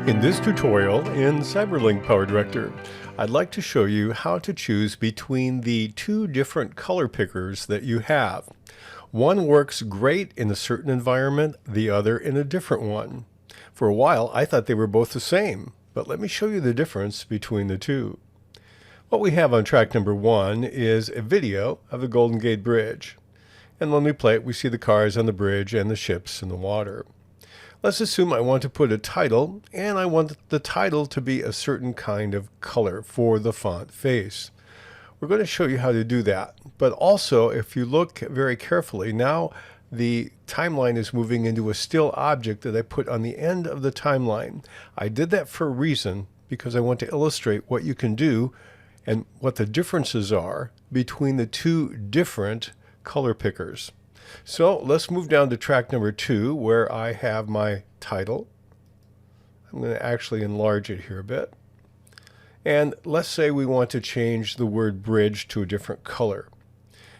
In this tutorial in Cyberlink PowerDirector, I'd like to show you how to choose between the two different color pickers that you have. One works great in a certain environment, the other in a different one. For a while, I thought they were both the same, but let me show you the difference between the two. What we have on track number 1 is a video of the Golden Gate Bridge. And when we play it, we see the cars on the bridge and the ships in the water. Let's assume I want to put a title, and I want the title to be a certain kind of color for the font face. We're going to show you how to do that. But also, if you look very carefully, now the timeline is moving into a still object that I put on the end of the timeline. I did that for a reason, because I want to illustrate what you can do and what the differences are between the two different color pickers. So let's move down to track number 2, where I have my title. I'm going to actually enlarge it here a bit. And let's say we want to change the word bridge to a different color.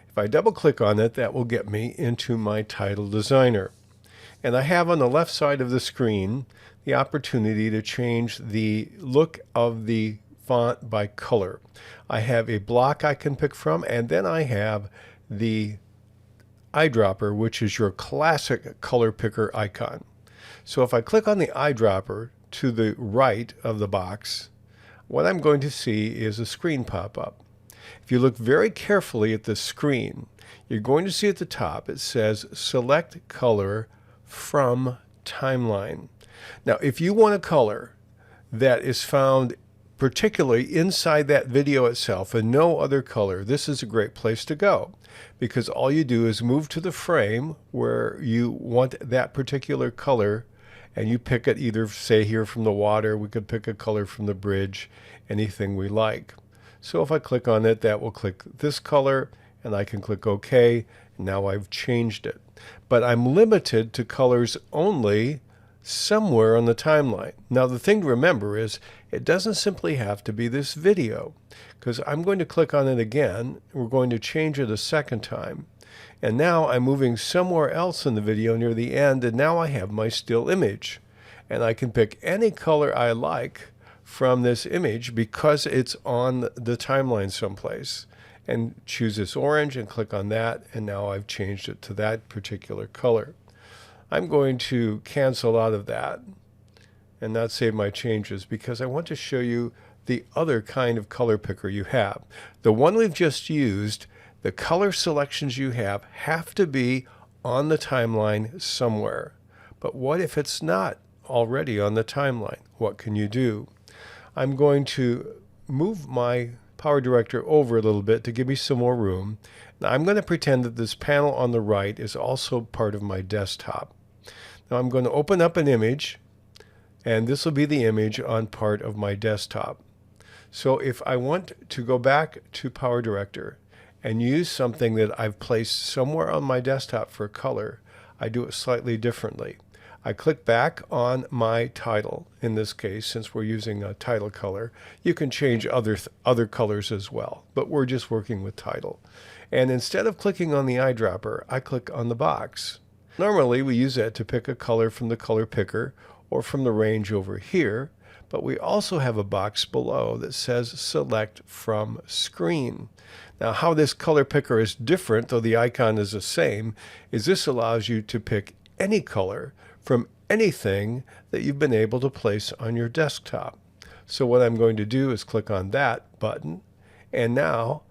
If I double click on it, that will get me into my title designer. And I have on the left side of the screen the opportunity to change the look of the font by color. I have a block I can pick from, and then I have the eyedropper, which is your classic color picker icon. So if I click on the eyedropper to the right of the box, what I'm going to see is a screen pop up. If you look very carefully at the screen, you're going to see at the top it says select color from timeline. Now if you want a color that is found particularly inside that video itself and no other color, this is a great place to go, because all you do is move to the frame where you want that particular color and you pick it, either say here from the water, we could pick a color from the bridge, anything we like. So if I click on it, that will click this color and I can click OK. Now I've changed it. But I'm limited to colors only somewhere on the timeline. Now the thing to remember is it doesn't simply have to be this video, because I'm going to click on it again. We're going to change it a second time. And now I'm moving somewhere else in the video near the end, and now I have my still image. And I can pick any color I like from this image because it's on the timeline someplace. And choose this orange and click on that, and now I've changed it to that particular color. I'm going to cancel out of that and not save my changes, because I want to show you the other kind of color picker you have. The one we've just used, the color selections you have to be on the timeline somewhere. But what if it's not already on the timeline? What can you do? I'm going to move my PowerDirector over a little bit to give me some more room. Now I'm going to pretend that this panel on the right is also part of my desktop. Now I'm going to open up an image, and this will be the image on part of my desktop. So if I want to go back to PowerDirector and use something that I've placed somewhere on my desktop for color, I do it slightly differently. I click back on my title. In this case, since we're using a title color, you can change other colors as well, but we're just working with title. And instead of clicking on the eyedropper, I click on the box. Normally we use that to pick a color from the color picker or from the range over here, but we also have a box below that says select from screen. Now how this color picker is different, though the icon is the same, is this allows you to pick any color from anything that you've been able to place on your desktop. So what I'm going to do is click on that button, and now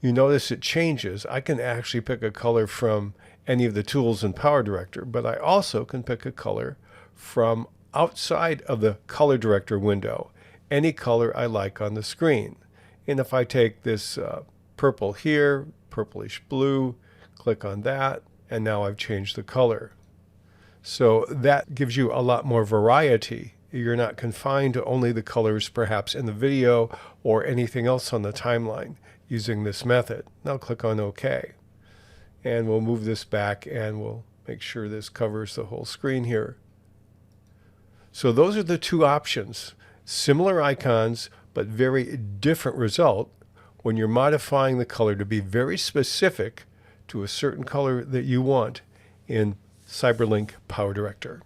you notice it changes. I can actually pick a color from any of the tools in PowerDirector, but I also can pick a color from outside of the Color Director window, any color I like on the screen. And if I take this purple here, purplish blue, click on that, and now I've changed the color. So that gives you a lot more variety. You're not confined to only the colors perhaps in the video or anything else on the timeline using this method. Now click on OK. And we'll move this back and we'll make sure this covers the whole screen here. So those are the two options. Similar icons, but very different result when you're modifying the color to be very specific to a certain color that you want in Cyberlink PowerDirector.